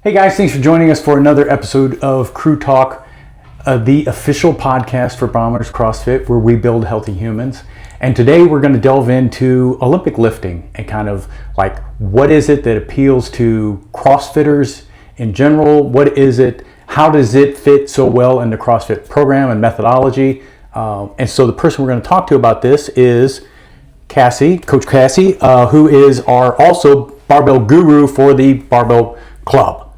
Hey guys, thanks for joining us for another episode of Crew Talk, the official podcast for Bombers CrossFit, where we build healthy humans. And today we're going to delve into Olympic lifting and kind of like what is it that appeals to CrossFitters in general? What is it? How does it fit so well in the CrossFit program and methodology? And so the person we're going to talk to about this is Cassie, Coach Cassie, who is our also barbell guru for the Barbell Club.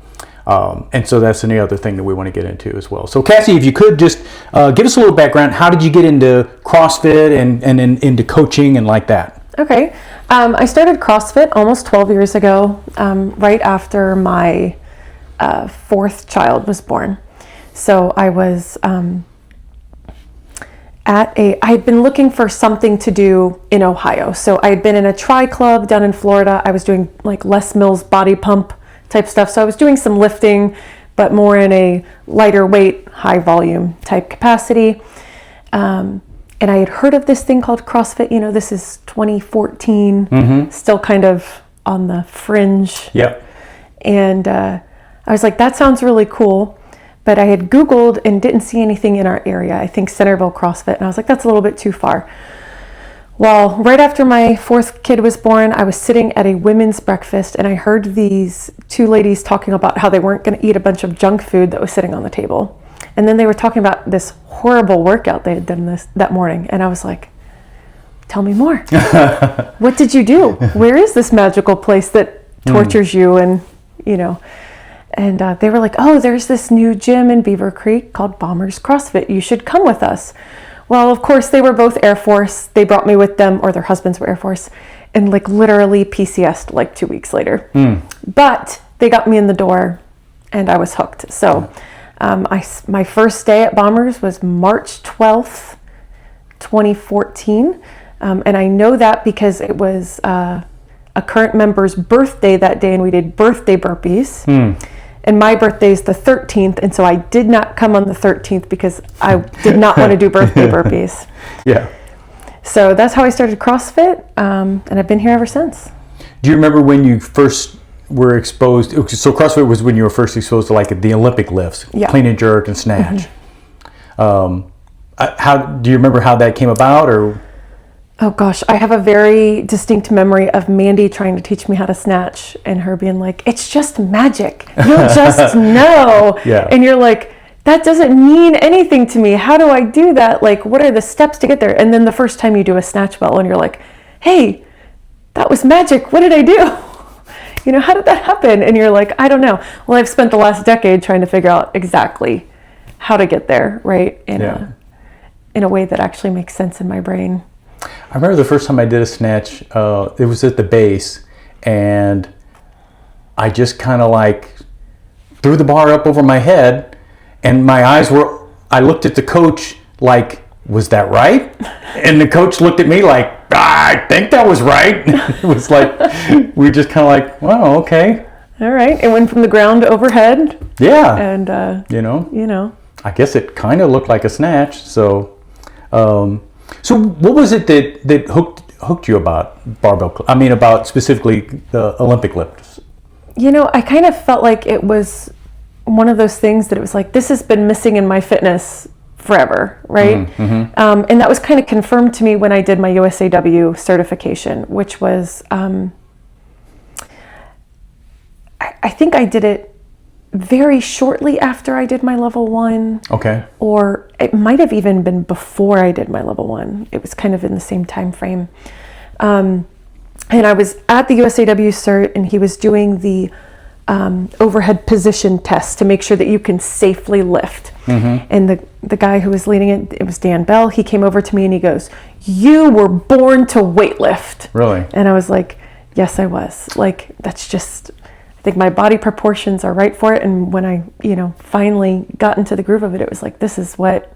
And so that's any other thing that we want to get into as well. So Cassie, if you could just give us a little background. How did you get into CrossFit and into coaching and like that? Okay. I started CrossFit almost 12 years ago, right after my fourth child was born. So I was I had been looking for something to do in Ohio. So I had been in a tri club down in Florida. I was doing like Les Mills body pump type stuff. So I was doing some lifting, but more in a lighter weight, high volume type capacity. And I had heard of this thing called CrossFit. You know, this is 2014, still kind of on the fringe. Yep. And I was like, that sounds really cool. But I had Googled and didn't see anything in our area. I think Centerville CrossFit. And I was like, that's a little bit too far. Well, right after my fourth kid was born, I was sitting at a women's breakfast and I heard these two ladies talking about how they weren't going to eat a bunch of junk food that was sitting on the table. And then they were talking about this horrible workout they had done that morning. And I was like, tell me more. What did you do? Where is this magical place that tortures you? And, you know, and they were like, oh, there's this new gym in Beaver Creek called Bombers CrossFit. You should come with us. Well, of course, they were both Air Force. They brought me with them, or their husbands were Air Force, and like literally PCS'd like 2 weeks later. But they got me in the door, and I was hooked. So my first day at Bombers was March 12th, 2014. And I know that because it was a current member's birthday that day, and we did birthday burpees. And my birthday is the 13th, and so I did not come on the 13th because I did not want to do birthday burpees. Yeah. So that's how I started CrossFit, and I've been here ever since. Do you remember when you first were exposed? So CrossFit was when you were first exposed to like the Olympic lifts, clean and jerk and snatch. How do you remember how that came about, or? Oh gosh, I have a very distinct memory of Mandy trying to teach me how to snatch and her being like, it's just magic. You'll just know. Yeah. And you're like, that doesn't mean anything to me. How do I do that? Like, what are the steps to get there? And then the first time you do a snatch bell and you're like, hey, that was magic. What did I do? You know, how did that happen? And you're like, I don't know. Well, I've spent the last decade trying to figure out exactly how to get there, right? In a way that actually makes sense in my brain. I remember the first time I did a snatch, it was at the base, and I just kind of like threw the bar up over my head, and I looked at the coach like, was that right? And the coach looked at me like, I think that was right. It was like, we just kind of like, wow, okay. All right. It went from the ground overhead. Yeah. And, you know, I guess it kind of looked like a snatch. So, so what was it that hooked you about Barbell Club? I mean, about specifically the Olympic lifts? You know, I kind of felt like it was one of those things that it was like, this has been missing in my fitness forever, right? And that was kind of confirmed to me when I did my USAW certification, which was, I think I did it very shortly after I did my level 1. Okay. Or it might have even been before I did my level 1. It was kind of in the same time frame. And I was at the USAW cert, and he was doing the overhead position test to make sure that you can safely lift. And the guy who was leading it was Dan Bell. He came over to me and he goes, you were born to weightlift. Really? And I was like, yes, I was. Like, that's just, I think my body proportions are right for it. And when I, finally got into the groove of it, it was like, this is what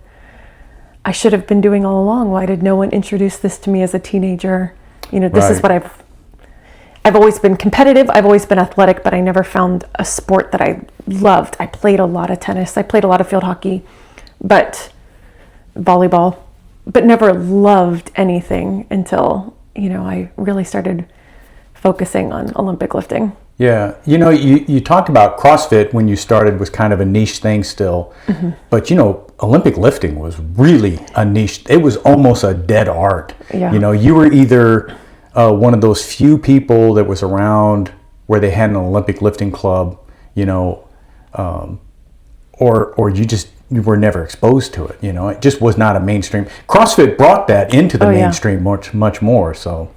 I should have been doing all along. Why did no one introduce this to me as a teenager? This is what I've always been competitive. I've always been athletic, but I never found a sport that I loved. I played a lot of tennis. I played a lot of field hockey, but volleyball, but never loved anything until, I really started focusing on Olympic lifting. Yeah. You talked about CrossFit when you started was kind of a niche thing still. Mm-hmm. But, Olympic lifting was really a niche. It was almost a dead art. Yeah. You were either one of those few people that was around where they had an Olympic lifting club, or you were never exposed to it. It just was not a mainstream. CrossFit brought that into the mainstream much more. So.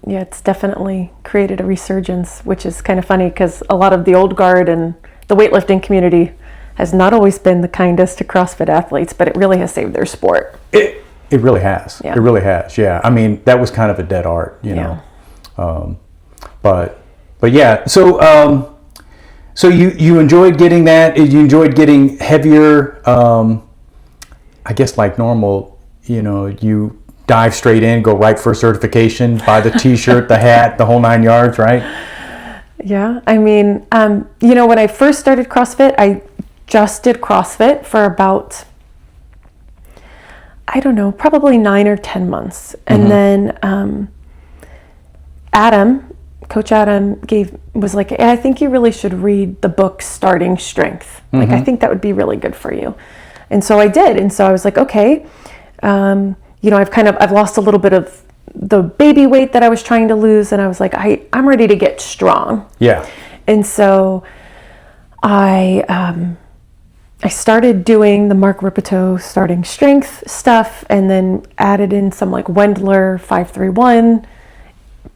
Yeah, it's definitely created a resurgence, which is kind of funny because a lot of the old guard and the weightlifting community has not always been the kindest to CrossFit athletes, but it really has saved their sport. It really has. Yeah. It really has. Yeah. I mean, that was kind of a dead art, Yeah. But yeah. So you enjoyed getting that. You enjoyed getting heavier. I guess like normal. You dive straight in, go right for certification, buy the T-shirt, the hat, the whole 9 yards, right? Yeah, I mean, when I first started CrossFit, I just did CrossFit for about, I don't know, probably 9 or 10 months. And then Coach Adam was like, I think you really should read the book Starting Strength. Like, I think that would be really good for you. And so I did. And so I was like, okay, I've lost a little bit of the baby weight that I was trying to lose, and I was like, I'm ready to get strong. Yeah. And so I started doing the Mark Ripito Starting Strength stuff, and then added in some like Wendler 531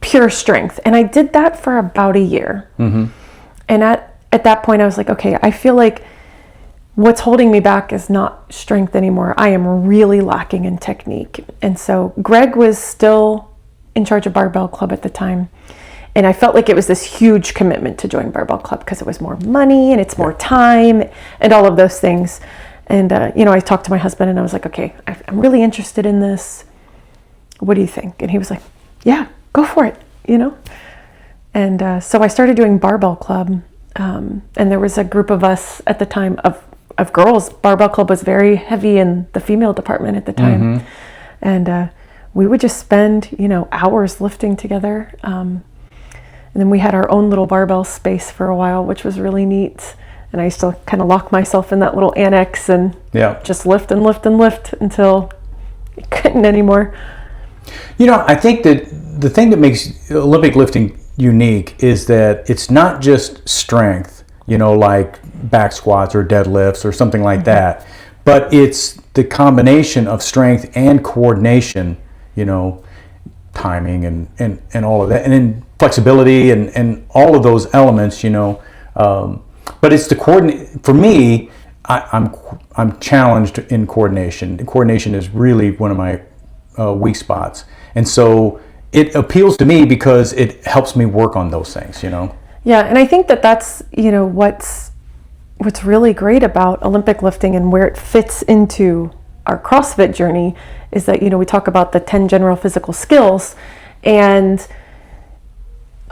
pure strength, and I did that for about a year. Mm-hmm. And at that point, I was like, okay, I feel like what's holding me back is not strength anymore. I am really lacking in technique. And so Greg was still in charge of Barbell Club at the time. And I felt like it was this huge commitment to join Barbell Club because it was more money and it's more time and all of those things. And, I talked to my husband and I was like, okay, I'm really interested in this. What do you think? And he was like, yeah, go for it, And so I started doing Barbell Club. And there was a group of us at the time of girls. Barbell Club was very heavy in the female department at the time. And we would just spend, hours lifting together. And then we had our own little barbell space for a while, which was really neat. And I used to kind of lock myself in that little annex and just lift and lift and lift until I couldn't anymore. I think that the thing that makes Olympic lifting unique is that it's not just strength, like back squats or deadlifts or something like that, but it's the combination of strength and coordination, timing and all of that, and then flexibility and all of those elements, but it's the coordinate. For me, I'm challenged in coordination. Coordination is really one of my weak spots, and so it appeals to me because it helps me work on those things, Yeah, and I think that's what's really great about Olympic lifting and where it fits into our CrossFit journey is that, we talk about the 10 general physical skills, and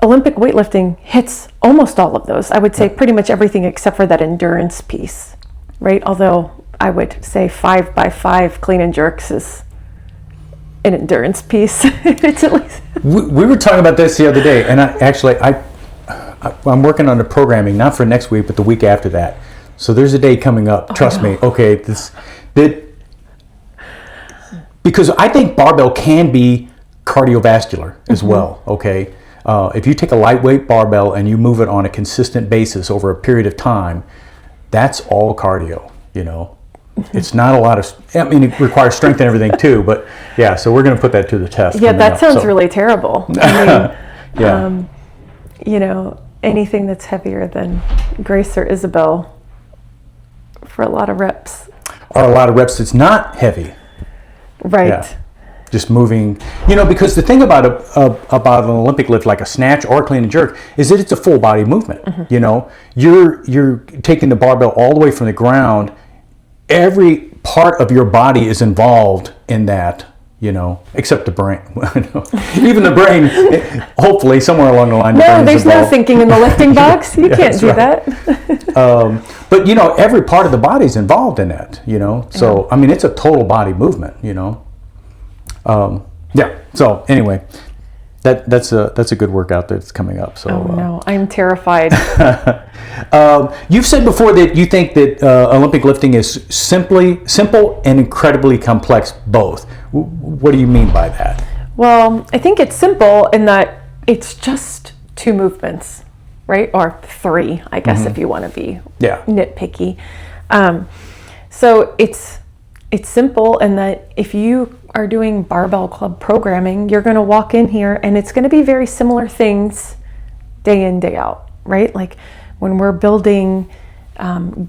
Olympic weightlifting hits almost all of those. I would say pretty much everything except for that endurance piece, right? Although I would say 5x5 clean and jerks is an endurance piece. It's at least. We were talking about this the other day, and I'm working on the programming, not for next week, but the week after that. So there's a day coming up. Trust me. Okay, because I think barbell can be cardiovascular as well. Okay, if you take a lightweight barbell and you move it on a consistent basis over a period of time, that's all cardio. It's not a lot of. It requires strength and everything too. But yeah, so we're going to put that to the test. Yeah, that sounds really terrible. Yeah. Anything that's heavier than Grace or Isabel for a lot of reps. Or a lot of reps that's not heavy. Right. Yeah. Just moving, because the thing about an Olympic lift like a snatch or clean and jerk is that it's a full body movement. You're taking the barbell all the way from the ground. Every part of your body is involved in that. Except the brain. Even the brain, hopefully, somewhere along the line. No, there's no thinking in the lifting box. You can't do that. But every part of the body is involved in that. So it's a total body movement. Yeah. So anyway, That's a good workout that's coming up. So no, I'm terrified. You've said before that you think that Olympic lifting is simple and incredibly complex both. What do you mean by that? Well, I think it's simple in that it's just 2 movements, right? Or 3, I guess, if you want to be nitpicky. So it's simple in that if you are doing Barbell Club programming, you're going to walk in here and it's going to be very similar things day in, day out, right? Like when we're building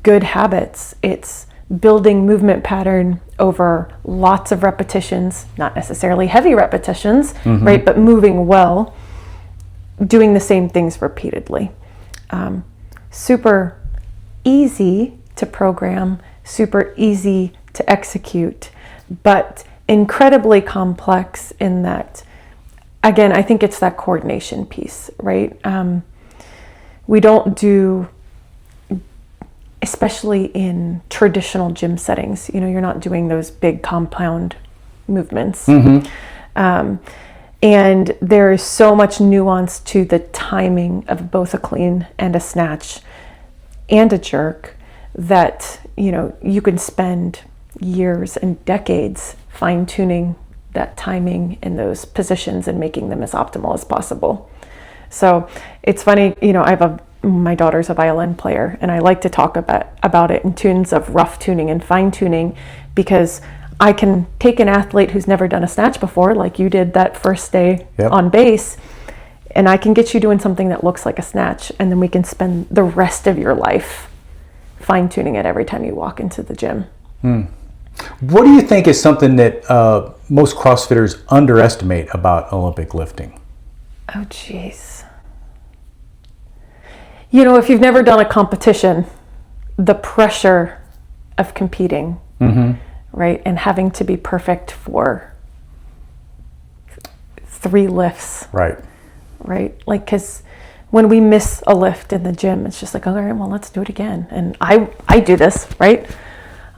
good habits, it's building movement pattern over lots of repetitions, not necessarily heavy repetitions, right? But moving well, doing the same things repeatedly. Super easy to program, super easy to execute, but incredibly complex in that, again, I think it's that coordination piece, right? We don't do, especially in traditional gym settings, you're not doing those big compound movements. And there is so much nuance to the timing of both a clean and a snatch and a jerk that, you can spend years and decades fine-tuning that timing in those positions and making them as optimal as possible. So it's funny, my daughter's a violin player, and I like to talk about it in tunes of rough tuning and fine tuning, because I can take an athlete who's never done a snatch before, like you did that first day on base, and I can get you doing something that looks like a snatch, and then we can spend the rest of your life fine tuning it every time you walk into the gym. What do you think is something that most CrossFitters underestimate about Olympic lifting? Oh, geez. If you've never done a competition, the pressure of competing, right? And having to be perfect for 3 lifts. Right? Like, because when we miss a lift in the gym, it's just like, all right, well, let's do it again. And I do this, right?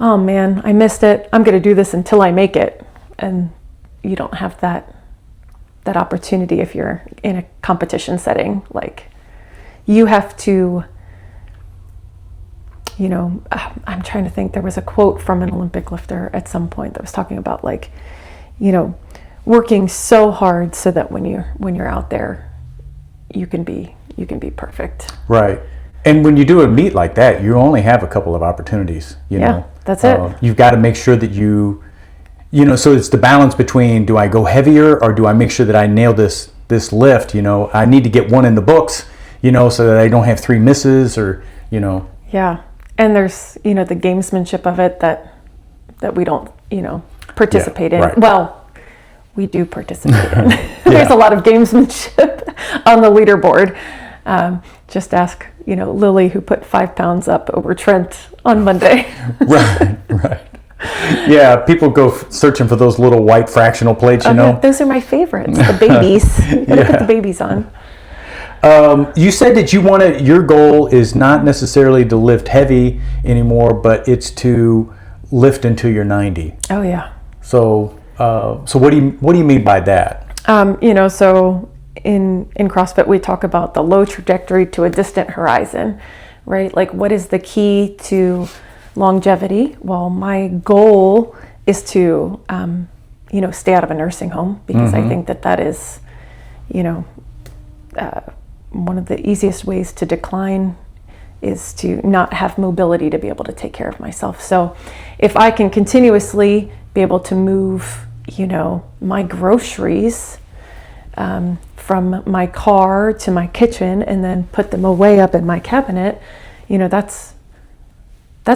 Oh man, I missed it. I'm going to do this until I make it. And you don't have that opportunity if you're in a competition setting. Like, you have to, I'm trying to think, there was a quote from an Olympic lifter at some point that was talking about, like, working so hard so that when you're out there, you can be perfect. Right. And when you do a meet like that, you only have a couple of opportunities, you know. That's it. You've got to make sure that so it's the balance between, do I go heavier or do I make sure that I nail this lift? I need to get 1 in the books, so that I don't have 3 misses or. Yeah. And there's, the gamesmanship of it that we don't, participate in. Right. Well, we do participate in. There's a lot of gamesmanship on the leaderboard. Just ask, Lily, who put 5 pounds up over Trent on Monday. Right. Yeah, people go searching for those little white fractional plates, Yeah, those are my favorites, the babies. You gotta put the babies on. You said that your goal is not necessarily to lift heavy anymore, but it's to lift until you're 90. Oh yeah. So what do you mean by that? So in CrossFit we talk about the low trajectory to a distant horizon, right? Like, what is the key to longevity? Well, my goal is to stay out of a nursing home, because I think that is one of the easiest ways to decline is to not have mobility to be able to take care of myself. So if I can continuously be able to move my groceries from my car to my kitchen and then put them away up in my cabinet, that's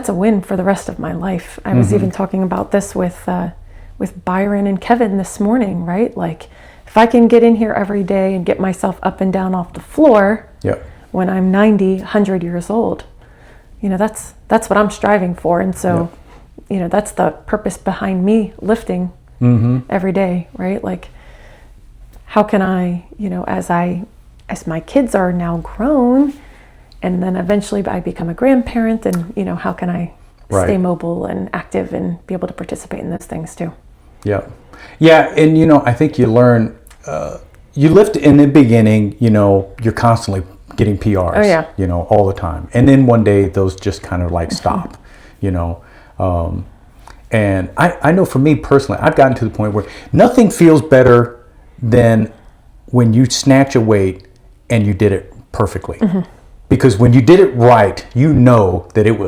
a win for the rest of my life. I was even talking about this with Byron and Kevin this morning, right? Like, if I can get in here every day and get myself up and down off the floor when I'm 90, 100 years old, that's what I'm striving for. And so, that's the purpose behind me lifting every day, right? Like, how can I, as my kids are now grown, and then eventually I become a grandparent, and, how can I stay mobile and active and be able to participate in those things too? Yeah. Yeah. And, I think you learn you lift in the beginning, you're constantly getting PRs, Oh, yeah. All the time. And then one day those just kind of like stop, and I know for me personally, I've gotten to the point where nothing feels better than when you snatch a weight and you did it perfectly. Because when you did it right, that it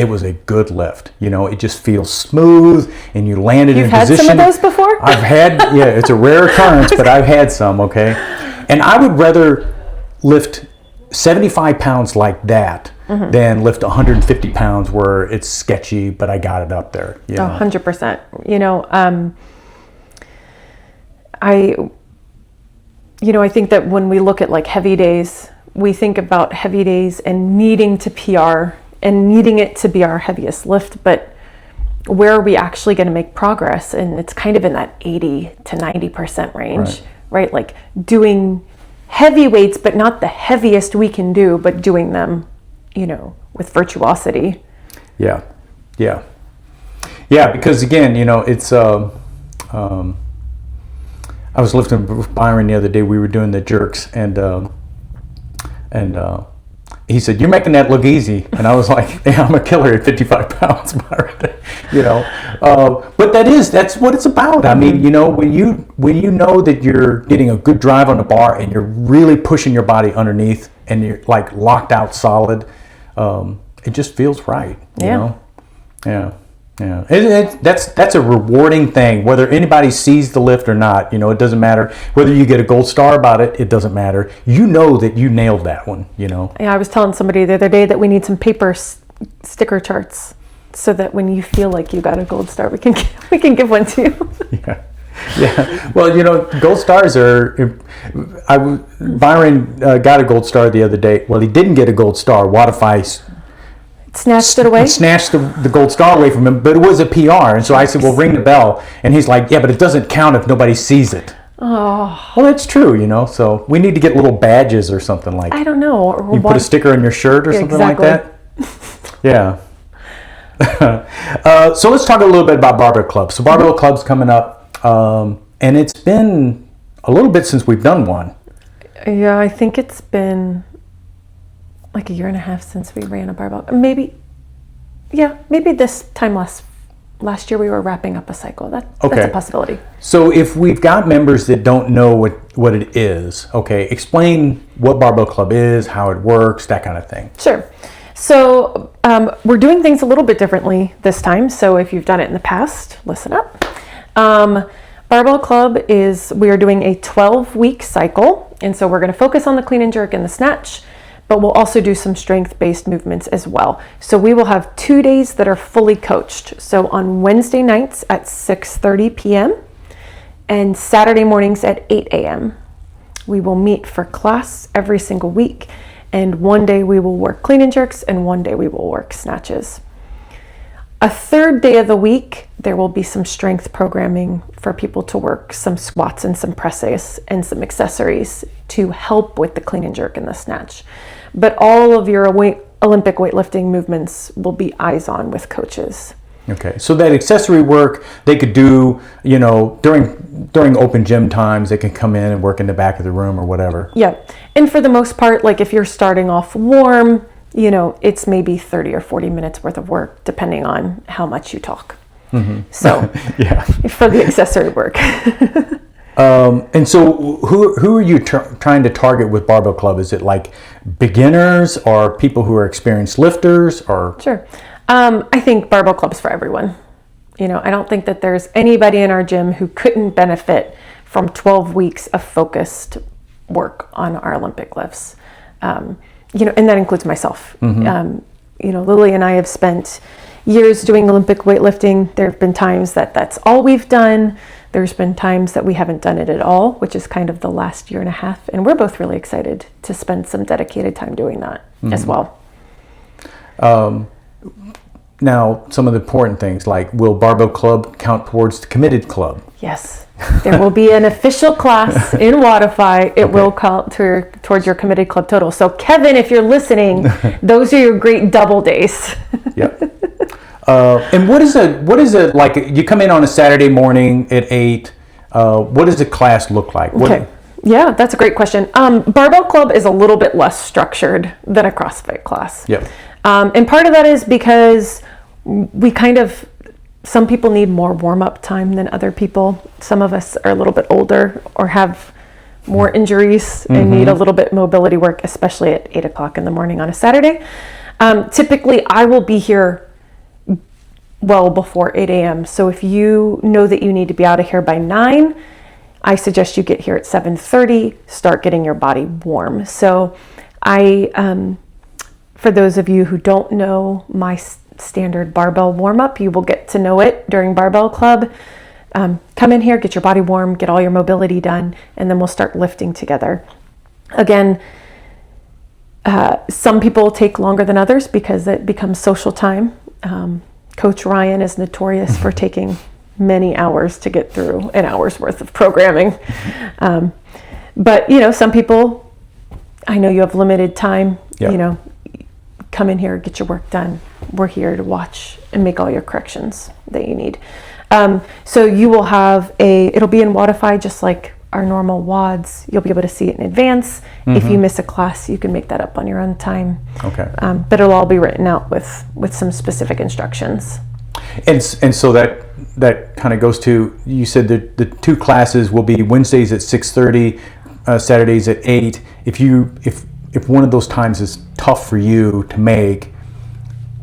was a good lift. It just feels smooth and you landed in position. You've had some of those before? I've had, it's a rare occurrence, but I've had some, okay? And I would rather lift 75 pounds like that than lift 150 pounds where it's sketchy, but I got it up there. 100%. I think that when we look at like heavy days, we think about heavy days and needing to PR and needing it to be our heaviest lift, but where are we actually going to make progress? And it's kind of in that 80 to 90% range, right? Like doing heavy weights, but not the heaviest we can do, but doing them, with virtuosity. Yeah. Because again, it's, I was lifting with Byron the other day. We were doing the jerks, and he said, "You're making that look easy," and I was like, "Yeah, I'm a killer at 55 pounds, Byron." But that's what it's about. I mean, when you know that you're getting a good drive on the bar and you're really pushing your body underneath and you're like locked out solid, it just feels right. Yeah. That's a rewarding thing. Whether anybody sees the lift or not, it doesn't matter. Whether you get a gold star about it, it doesn't matter. You know that you nailed that one. Yeah, I was telling somebody the other day that we need some paper sticker charts so that when you feel like you got a gold star, we can give one to you. Yeah. Well, gold stars are. Byron got a gold star the other day. Well, he didn't get a gold star. What if I snatched it away? Snatched the gold star away from him, but it was a PR. And so I said, well, ring the bell. And he's like, yeah, but it doesn't count if nobody sees it. Oh. Well, that's true, so we need to get little badges or something like that. I don't know. Or you put a sticker on your shirt or something like that? Yeah. So let's talk a little bit about Barbell Club. So Barbell Club's coming up, and it's been a little bit since we've done one. Yeah, I think it's been like a year and a half since we ran a barbell. Maybe this time last year we were wrapping up a cycle. That's a possibility. So if we've got members that don't know what it is, explain what Barbell Club is, how it works, that kind of thing. Sure. So we're doing things a little bit differently this time. So if you've done it in the past, listen up. Barbell Club we are doing a 12-week cycle. And so we're going to focus on the clean and jerk and the snatch, but we'll also do some strength-based movements as well. So we will have 2 days that are fully coached. So on Wednesday nights at 6:30 p.m. and Saturday mornings at 8 a.m. We will meet for class every single week. And one day we will work clean and jerks and one day we will work snatches. A third day of the week, there will be some strength programming for people to work some squats and some presses and some accessories to help with the clean and jerk and the snatch. But all of your Olympic weightlifting movements will be eyes on with coaches. Okay, so that accessory work they could do, during open gym times, they can come in and work in the back of the room or whatever. Yeah, and for the most part, like if you're starting off warm, it's maybe 30 or 40 minutes worth of work, depending on how much you talk. Mm-hmm. So, yeah, for the accessory work. And so who are you trying to target with Barbell Club? Is it like beginners or people who are experienced lifters or? Sure. I think Barbell Club's for everyone. I don't think that there's anybody in our gym who couldn't benefit from 12 weeks of focused work on our Olympic lifts. And that includes myself. Mm-hmm. Lily and I have spent years doing Olympic weightlifting. There have been times that's all we've done. There's been times that we haven't done it at all, which is kind of the last year and a half. And we're both really excited to spend some dedicated time doing that as well. Now, some of the important things, like will Barbell Club count towards the committed club? Yes. There will be an official class in Wadify. It will count towards your committed club total. So Kevin, if you're listening, those are your great double days. Yep. And what is it like? You come in on a Saturday morning at 8. What does the class look like? Yeah, that's a great question. Barbell Club is a little bit less structured than a CrossFit class. Yep. And part of that is because some people need more warm-up time than other people. Some of us are a little bit older or have more injuries and need a little bit mobility work, especially at 8 o'clock in the morning on a Saturday. Typically, I will be here well before 8 a.m. So if you know that you need to be out of here by 9, I suggest you get here at 7:30, start getting your body warm. So for those of you who don't know my standard barbell warm-up, you will get to know it during Barbell Club. Come in here, get your body warm, get all your mobility done, and then we'll start lifting together. Again, some people take longer than others because it becomes social time. Coach Ryan is notorious for taking many hours to get through an hour's worth of programming. But, some people, I know you have limited time, come in here, get your work done. We're here to watch and make all your corrections that you need. So you will have it'll be in Wodify just like our normal WODs. You'll be able to see it in advance. If you miss a class, you can make that up on your own time. Okay. But it'll all be written out with some specific instructions. And so that kind of goes to, you said that the 2 classes will be Wednesdays at 6:30, Saturdays at 8. If one of those times is tough for you to make,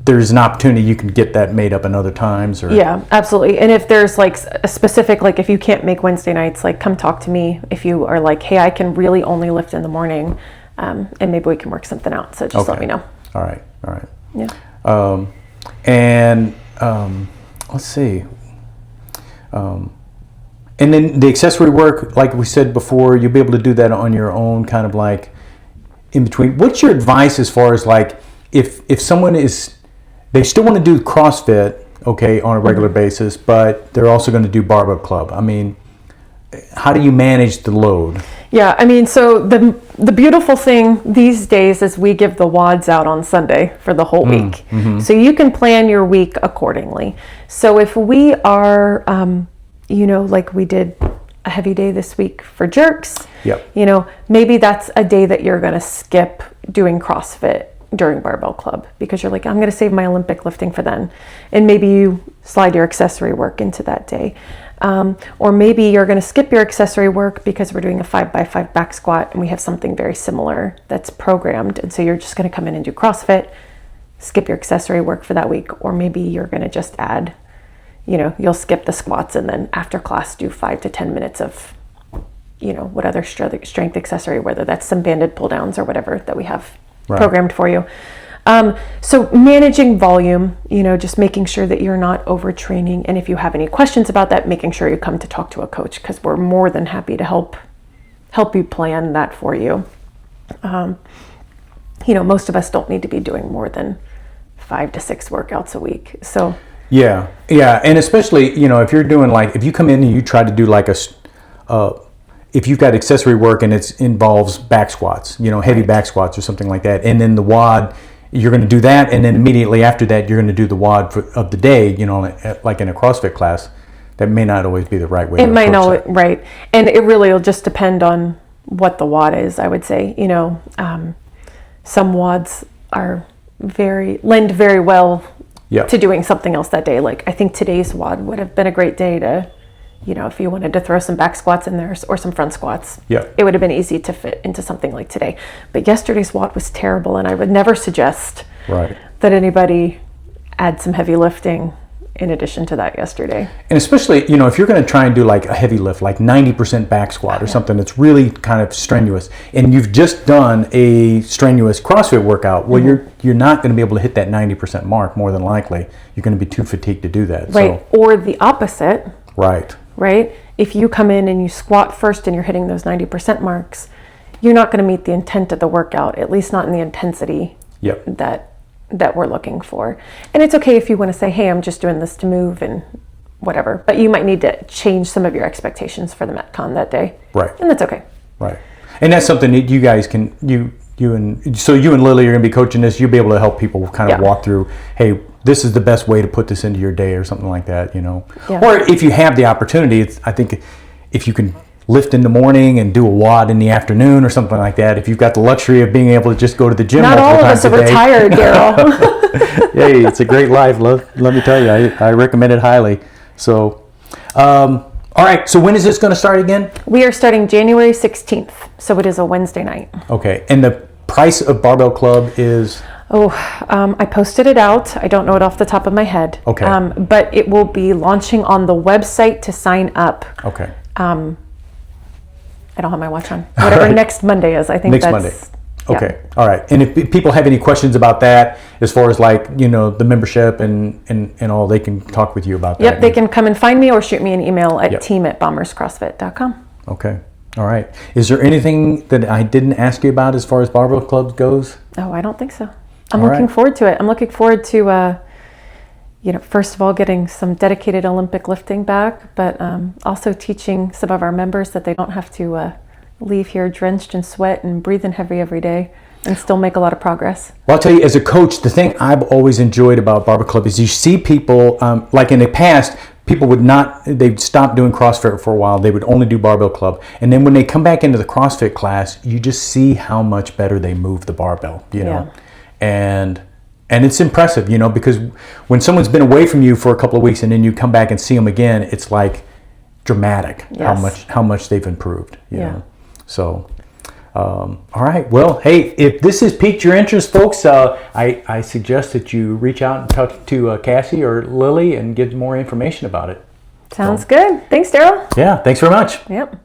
there's an opportunity you can get that made up in other times. Or yeah, absolutely. And if there's like a specific, like if you can't make Wednesday nights, like come talk to me. If you are like, hey, I can really only lift in the morning, and maybe we can work something out. So just let me know. All right. Yeah. Let's see. And then the accessory work, like we said before, you'll be able to do that on your own, kind of like in between. What's your advice as far as like if someone they still want to do CrossFit, okay, on a regular basis, but they're also going to do Barbell Club? I mean, how do you manage the load? Yeah, I mean, so the beautiful thing these days is we give the WODs out on Sunday for the whole week. So you can plan your week accordingly. So if we are, like we did a heavy day this week for jerks, maybe that's a day that you're going to skip doing CrossFit during Barbell Club because you're like, I'm going to save my Olympic lifting for then. And maybe you slide your accessory work into that day. Or maybe you're going to skip your accessory work because we're doing a 5x5 back squat and we have something very similar that's programmed. And so you're just going to come in and do CrossFit, skip your accessory work for that week. Or maybe you're going to just add, you'll skip the squats and then after class do 5 to 10 minutes of, what other strength accessory, whether that's some banded pull downs or whatever that we have programmed for you. So managing volume, just making sure that you're not overtraining. And if you have any questions about that, making sure you come to talk to a coach because we're more than happy to help you plan that for you. Most of us don't need to be doing more than 5 to 6 workouts a week. So yeah. And especially, if you're doing if you come in and you try to do like if you've got accessory work and it involves back squats, heavy back squats or something like that, and then the WOD, you're going to do that, and then immediately after that, you're going to do the WOD of the day, like in a CrossFit class. That may not always be the right way. It might not, right. And it really will just depend on what the WOD is, I would say. Some WODs lend very well to doing something else that day. Like I think today's WOD would have been a great day to, if you wanted to throw some back squats in there or some front squats, it would have been easy to fit into something like today. But yesterday's WOD was terrible, and I would never suggest that anybody add some heavy lifting in addition to that yesterday. And especially, if you're going to try and do like a heavy lift, like 90% back squat or something that's really kind of strenuous, and you've just done a strenuous CrossFit workout, well, you're not going to be able to hit that 90% mark more than likely. You're going to be too fatigued to do that. Right, or the opposite. Right? If you come in and you squat first and you're hitting those 90% marks, you're not going to meet the intent of the workout, at least not in the intensity that we're looking for. And it's okay if you want to say, hey, I'm just doing this to move and whatever, but you might need to change some of your expectations for the Metcon that day. Right. And that's okay. Right. And that's something that you guys can, you and Lily are going to be coaching this. You'll be able to help people kind of walk through, hey, this is the best way to put this into your day or something like that, Yeah. Or if you have the opportunity, I think if you can lift in the morning and do a WOD in the afternoon or something like that, if you've got the luxury of being able to just go to the gym Not all of us are retired, Daryl. Hey, it's a great life. Let me tell you, I recommend it highly. So, all right. So when is this going to start again? We are starting January 16th, so it is a Wednesday night. Okay. And the price of Barbell Club is? I posted it out. I don't know it off the top of my head. Okay. But it will be launching on the website to sign up. Okay. I don't have my watch on. Whatever right. Next Monday is, I think next that's... Monday. Okay. Yeah. All right. And if people have any questions about that, as far as like, the membership and all, they can talk with you about that. Yep. They can come and find me or shoot me an email at team@bomberscrossfit.com. Okay. All right. Is there anything that I didn't ask you about as far as Barbell Club goes? Oh, I don't think so. I'm looking forward to it. I'm looking forward to, first of all, getting some dedicated Olympic lifting back, but also teaching some of our members that they don't have to leave here drenched in sweat and breathing heavy every day and still make a lot of progress. Well, I'll tell you, as a coach, the thing I've always enjoyed about Barbell Club is you see people, like in the past, people they'd stop doing CrossFit for a while. They would only do Barbell Club. And then when they come back into the CrossFit class, you just see how much better they move the barbell, know. And it's impressive, because when someone's been away from you for a couple of weeks and then you come back and see them again, it's like dramatic how much they've improved, you know. So, all right. Well, hey, if this has piqued your interest, folks, I suggest that you reach out and talk to Cassie or Lily and get more information about it. Sounds good. Thanks, Daryl. Yeah, thanks very much. Yep.